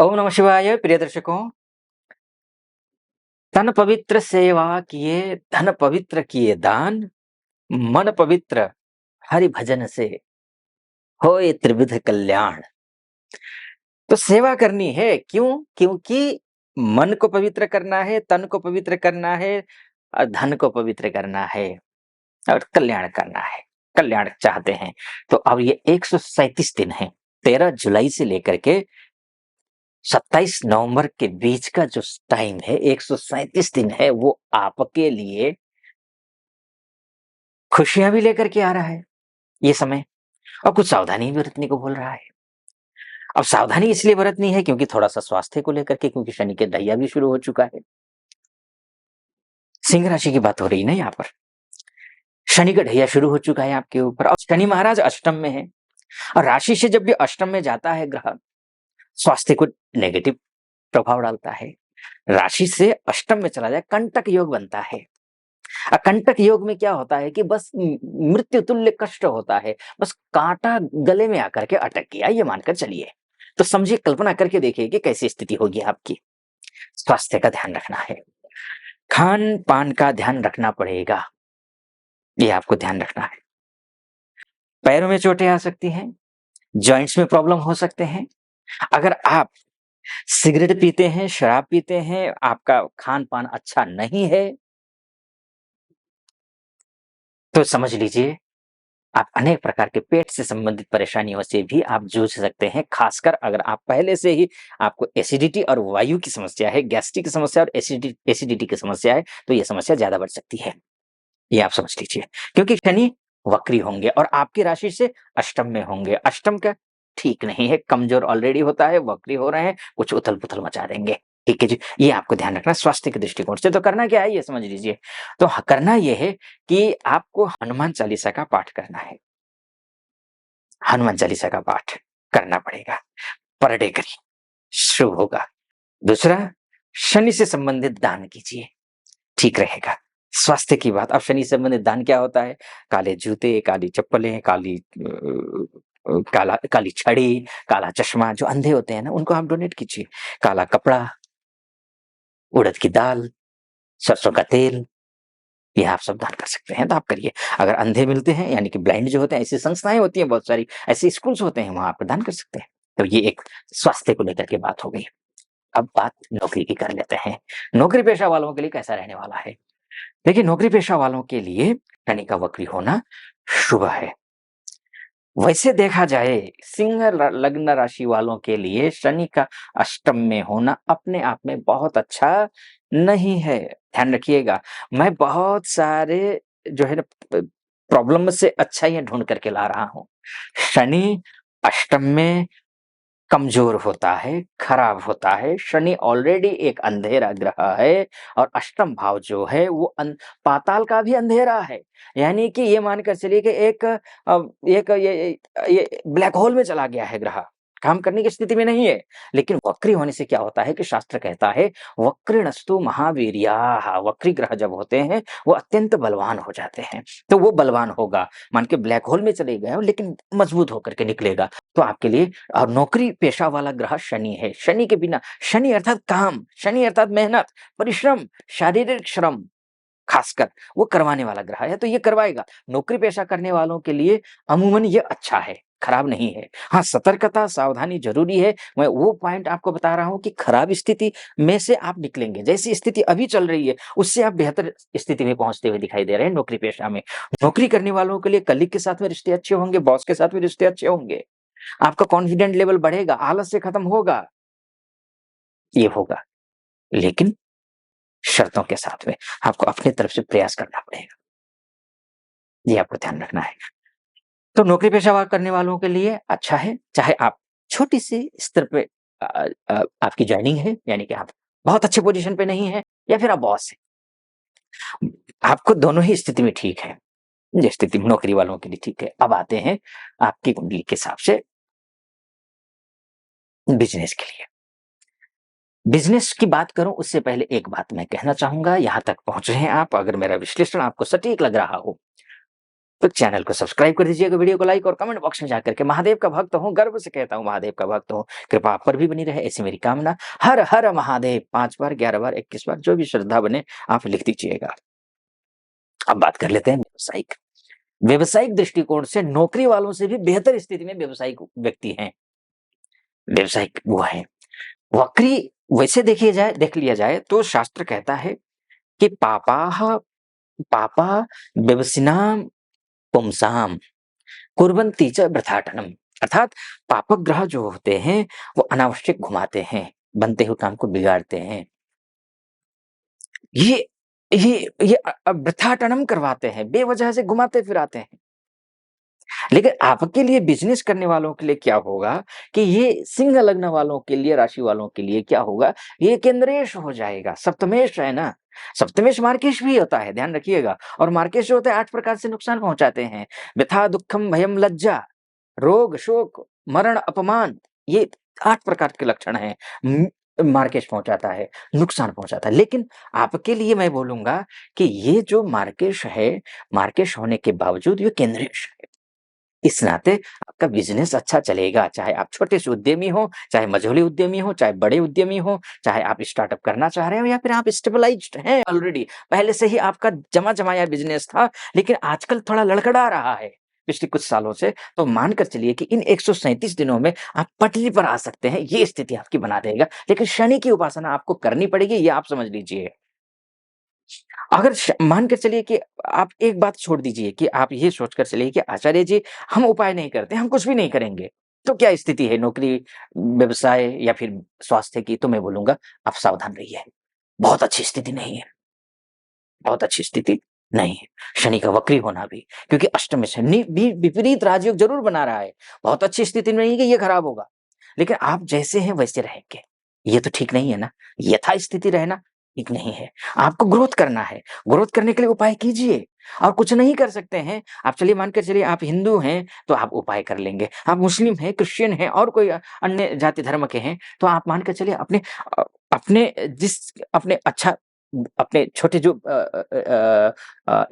ओम नमः शिवाय। प्रिय दर्शकों, तन पवित्र सेवा किए, धन पवित्र किए दान, मन पवित्र हरि भजन से होए त्रिविध कल्याण। तो सेवा करनी है क्यों? क्योंकि मन को पवित्र करना है, तन को पवित्र करना है, धन को पवित्र करना है और कल्याण करना है। कल्याण चाहते हैं तो अब ये 137 दिन है। 13 जुलाई से लेकर के 27 नवंबर के बीच का जो टाइम है, 137 दिन है, वो आपके लिए खुशियां भी लेकर के आ रहा है ये समय, और कुछ सावधानी भी बरतने को बोल रहा है। अब सावधानी इसलिए बरतनी है क्योंकि थोड़ा सा स्वास्थ्य को लेकर के, क्योंकि शनि के ढैया भी शुरू हो चुका है। सिंह राशि की बात हो रही ना यहाँ पर। शनि का ढैया शुरू हो चुका है आपके ऊपर, और शनि महाराज अष्टम में है। और राशि से जब भी अष्टम में जाता है ग्रह, स्वास्थ्य को नेगेटिव प्रभाव डालता है। राशि से अष्टम में चला जाए, कंटक योग बनता है। कंटक योग में क्या होता है कि बस मृत्यु तुल्य कष्ट होता है, बस कांटा गले में आकर के अटक गया, ये मानकर चलिए। तो समझिए, कल्पना करके देखिए कि कैसी स्थिति होगी आपकी। स्वास्थ्य का ध्यान रखना है, खान पान का ध्यान रखना पड़ेगा, ये आपको ध्यान रखना है। पैरों में चोटें आ सकती हैं, जॉइंट्स में प्रॉब्लम हो सकते हैं। अगर आप सिगरेट पीते हैं, शराब पीते हैं, आपका खान पान अच्छा नहीं है, तो समझ लीजिए आप अनेक प्रकार के पेट से संबंधित परेशानियों से भी आप जूझ सकते हैं। खासकर अगर आप पहले से ही आपको एसिडिटी और वायु की समस्या है, गैस्ट्रिक की समस्या और एसिडिटी की समस्या है, तो ये समस्या ज्यादा बढ़ सकती है। ये आप समझ लीजिए, क्योंकि शनि वक्री होंगे और आपकी राशि से अष्टम में होंगे। अष्टम का ठीक नहीं है, कमजोर ऑलरेडी होता है, वक्री हो रहे हैं, कुछ उथल पुथल मचा देंगे। ठीक है जी, ये आपको ध्यान रखना स्वास्थ्य के दृष्टिकोण से। तो करना क्या है ये समझ लीजिए। तो करना ये है कि आपको हनुमान चालीसा का पाठ करना है। हनुमान चालीसा का पाठ करना पड़ेगा, पर डे करिए, शुभ होगा। दूसरा, शनि से संबंधित दान कीजिए, ठीक रहेगा। स्वास्थ्य की बात, अब शनि से संबंधित दान क्या होता है? काले जूते, काली चप्पलें, काली छड़ी, काला चश्मा, जो अंधे होते हैं ना, उनको आप डोनेट कीजिए। काला कपड़ा, उड़द की दाल, सरसों का तेल, ये आप सब दान कर सकते हैं, तो आप करिए। अगर अंधे मिलते हैं, यानी कि ब्लाइंड जो होते हैं, ऐसी संस्थाएं होती हैं बहुत सारी, ऐसे स्कूल्स होते हैं, वहां आप दान कर सकते हैं। तो ये एक स्वास्थ्य को लेकर के बात हो गई। अब बात नौकरी की कर लेते हैं। नौकरी पेशा वालों के लिए कैसा रहने वाला है? देखिए, नौकरी पेशा वालों के लिए शनि का वक्री होना शुभ है। वैसे देखा जाए, सिंह लग्न राशि वालों के लिए शनि का अष्टम में होना अपने आप में बहुत अच्छा नहीं है। ध्यान रखिएगा, मैं बहुत सारे जो है ना प्रॉब्लम से अच्छाइयां ढूंढ करके ला रहा हूं। शनि अष्टम में कमजोर होता है, खराब होता है। शनि ऑलरेडी एक अंधेरा ग्रह है, और अष्टम भाव जो है वो पाताल का भी अंधेरा है। यानी कि ये मानकर चलिए कि एक ये ब्लैक होल में चला गया है ग्रह, काम करने की स्थिति में नहीं है। लेकिन वक्री होने से क्या होता है कि शास्त्र कहता है वक्रिणस्तु महावीर्याः, वक्री ग्रह जब होते हैं वो अत्यंत बलवान हो जाते हैं। तो वो बलवान होगा, मान के ब्लैक होल में चले गए लेकिन मजबूत होकर के निकलेगा। तो आपके लिए, और नौकरी पेशा वाला ग्रह शनि है। शनि के बिना, शनि अर्थात काम, शनि अर्थात मेहनत, परिश्रम, शारीरिक श्रम, खासकर वो करवाने वाला ग्रह है, तो ये करवाएगा। नौकरी पेशा करने वालों के लिए अमूमन ये अच्छा है, खराब नहीं है। हाँ, सतर्कता सावधानी जरूरी है। मैं वो पॉइंट आपको बता रहा हूं कि खराब स्थिति में से आप निकलेंगे। जैसी स्थिति अभी चल रही है उससे आप बेहतर स्थिति में पहुंचते हुए दिखाई दे रहे हैं नौकरी पेशा में। नौकरी करने वालों के लिए कलीग के साथ में रिश्ते अच्छे होंगे, बॉस के साथ में रिश्ते अच्छे होंगे, आपका कॉन्फिडेंट लेवल बढ़ेगा, आलस्य खत्म होगा, ये होगा। लेकिन शर्तों के साथ में आपको अपनी तरफ से प्रयास करना पड़ेगा, ये आपको ध्यान रखना है। तो नौकरी पेशा करने वालों के लिए अच्छा है, चाहे आप छोटी सी स्तर पे आपकी ज्वाइनिंग है, यानी कि आप बहुत अच्छे पोजीशन पे नहीं है, या फिर आप बॉस है, आपको दोनों ही स्थिति में ठीक है। ये स्थिति नौकरी वालों के लिए ठीक है। अब आते हैं आपकी कुंडली के हिसाब से बिजनेस के लिए। बिजनेस की बात करूं उससे पहले एक बात मैं कहना चाहूंगा, यहां तक पहुंच रहे हैं आप, अगर मेरा विश्लेषण आपको सटीक लग रहा हो तो चैनल को सब्सक्राइब कर दीजिएगा, वीडियो को लाइक और कमेंट बॉक्स में जाकर के महादेव का भक्त हूँ, गर्व से कहता हूँ महादेव का भक्त हूँ, कृपा आप पर भी बनी रहे ऐसी मेरी कामना। हर हर महादेव 5 बार, 11 बार, 21 बार, जो भी श्रद्धा बने आप लिख दीजिएगा। अब बात कर लेते हैं व्यावसायिक दृष्टिकोण से नौकरी वालों से भी बेहतर स्थिति में व्यावसायिक व्यक्ति हैं। व्यावसायिक वो है वक्री। वैसे देख लिया जाए तो शास्त्र कहता है कि पापा व्यवसिनाम पुंसाम कुर्वन्ति च वृथाटनम। अर्थात पापक ग्रह जो होते हैं वो अनावश्यक घुमाते हैं, बनते हुए काम को बिगाड़ते हैं, ये वृथाटनम करवाते हैं, बेवजह से घुमाते फिराते हैं। लेकिन आपके लिए, बिजनेस करने वालों के लिए क्या होगा कि ये सिंह लग्न वालों के लिए, राशि वालों के लिए क्या होगा, ये केंद्रेश हो जाएगा। सप्तमेश है ना, सप्तमेश मार्केश भी होता है, ध्यान रखिएगा। और मार्केश जो होता है 8 प्रकार से नुकसान पहुंचाते हैं। व्यथा, दुखम, भयम, लज्जा, रोग, शोक, मरण, अपमान, ये 8 प्रकार के लक्षण हैं। मार्केश पहुंचाता है, नुकसान पहुंचाता है। लेकिन आपके लिए मैं बोलूंगा कि ये जो मार्केश है, मार्केश होने के बावजूद ये केंद्रेश है। इस नाते आपका बिजनेस अच्छा चलेगा, चाहे आप छोटे से उद्यमी हो, चाहे मझोले उद्यमी हो, चाहे बड़े उद्यमी हो, चाहे आप स्टार्टअप करना चाह रहे हो या फिर आप स्टेबलाइज्ड हैं ऑलरेडी, पहले से ही आपका जमा जमाया बिजनेस था, लेकिन आजकल थोड़ा लड़खड़ा रहा है पिछले कुछ सालों से। तो मानकर चलिए कि इन 137 दिनों में आप पटरी पर आ सकते हैं, ये स्थिति आपकी बना देगा। लेकिन शनि की उपासना आपको करनी पड़ेगी, ये आप समझ लीजिए। अगर मान कर चलिए कि आप एक बात छोड़ दीजिए कि आप ये सोचकर चलिए कि आचार्य जी हम उपाय नहीं करते, हम कुछ भी नहीं करेंगे, तो क्या स्थिति है नौकरी, व्यवसाय या फिर स्वास्थ्य की, तो मैं बोलूंगा आप सावधान रहिए। बहुत अच्छी स्थिति नहीं है, बहुत अच्छी स्थिति नहीं है। शनि का वक्री होना भी, क्योंकि अष्टम में शनि भी विपरीत राजयोग जरूर बना रहा है, बहुत अच्छी स्थिति नहीं है कि ये खराब होगा, लेकिन आप जैसे हैं वैसे रहेंगे, ये तो ठीक नहीं है ना। यथा स्थिति रहना ठीक नहीं है। आपको ग्रोथ करना है, ग्रोथ करने के लिए उपाय कीजिए। और कुछ नहीं कर सकते हैं आप, चलिए मानकर चलिए आप हिंदू हैं तो आप उपाय कर लेंगे, आप मुस्लिम हैं, क्रिश्चियन हैं और कोई अन्य जाति धर्म के हैं, तो आप मानकर चलिए अपने जिस अपने अच्छा अपने छोटे जो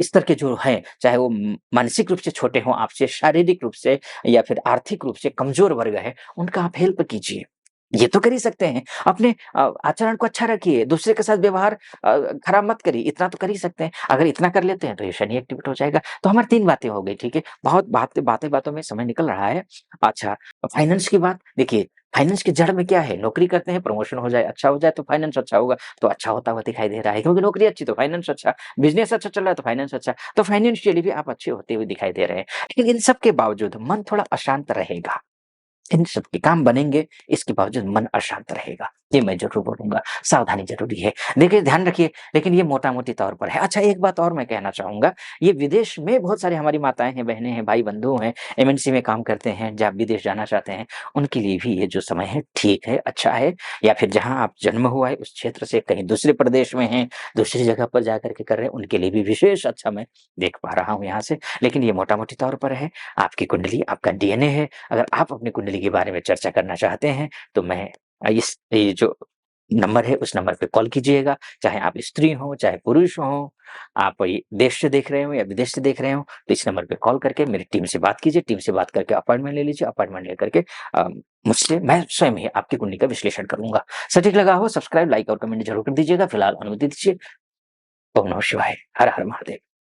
स्तर के जो हैं, चाहे वो मानसिक रूप से छोटे हों आपसे, शारीरिक रूप से या फिर आर्थिक रूप से कमजोर वर्ग है, उनका आप हेल्प कीजिए। ये तो कर ही सकते हैं। अपने आचरण को अच्छा रखिए, दूसरे के साथ व्यवहार खराब मत करिए, इतना तो कर ही सकते हैं। अगर इतना कर लेते हैं तो ये शनि एक्टिवेट हो जाएगा। तो हमारी 3 बातें हो गई, ठीक है? बहुत बातों में समय निकल रहा है। अच्छा, फाइनेंस की बात देखिए, फाइनेंस की जड़ में क्या है? नौकरी करते हैं, प्रमोशन हो जाए, अच्छा हो जाए तो फाइनेंस अच्छा होगा, तो अच्छा होता हुआ दिखाई दे रहा है, क्योंकि नौकरी अच्छी तो फाइनेंस अच्छा, बिज़नेस अच्छा चल रहा है तो फाइनेंस अच्छा, तो फाइनेंशियली भी आप अच्छे होते हुए दिखाई दे रहे हैं। लेकिन इन सब के बावजूद मन थोड़ा अशांत रहेगा। इन सब के काम बनेंगे, इसके बावजूद मन अशांत रहेगा, ये मैं ज़रूर बोलूँगा, सावधानी ज़रूरी है। देखिए ध्यान रखिए, लेकिन ये मोटा-मोटी तौर पर है। अच्छा, एक बात और मैं कहना चाहूँगा, ये विदेश में बहुत सारी हमारी माताएँ हैं, बहनें हैं, भाई-बंधु हैं, एमएनसी में काम करते हैं, जहाँ विदेश जाना चाहते हैं, उनके लिए भी ये जो समय है ठीक है, अच्छा है। या फिर जहाँ आप जन्म हुआ है उस क्षेत्र से कहीं दूसरे प्रदेश में हैं, दूसरी जगह पर जाकर के कर रहे हैं, उनके लिए भी विशेष अच्छा मैं देख पा रहा हूँ यहाँ से। लेकिन ये मोटा-मोटी तौर पर है, आपकी कुंडली, आपका डीएनए है। अगर आप अपनी कुंडली के बारे में चर्चा करना चाहते हैं तो मैं ये जो नंबर है उस नंबर पे कॉल कीजिएगा। चाहे आप स्त्री हो, चाहे पुरुष हो, आप ये देश से देख रहे हो या विदेश से देख रहे हो, तो इस नंबर पे कॉल करके मेरी टीम से बात कीजिए। टीम से बात करके अपॉइंटमेंट ले लीजिए। अपॉइंटमेंट लेकर के मुझसे मैं स्वयं ही आपकी कुंडली का विश्लेषण करूँगा। सटीक लगा हो, सब्सक्राइब, लाइक और कमेंट ज़रूर कर दीजिएगा। फिलहाल अनुमति दीजिए। ओम नमः शिवाय। हर हर महादेव।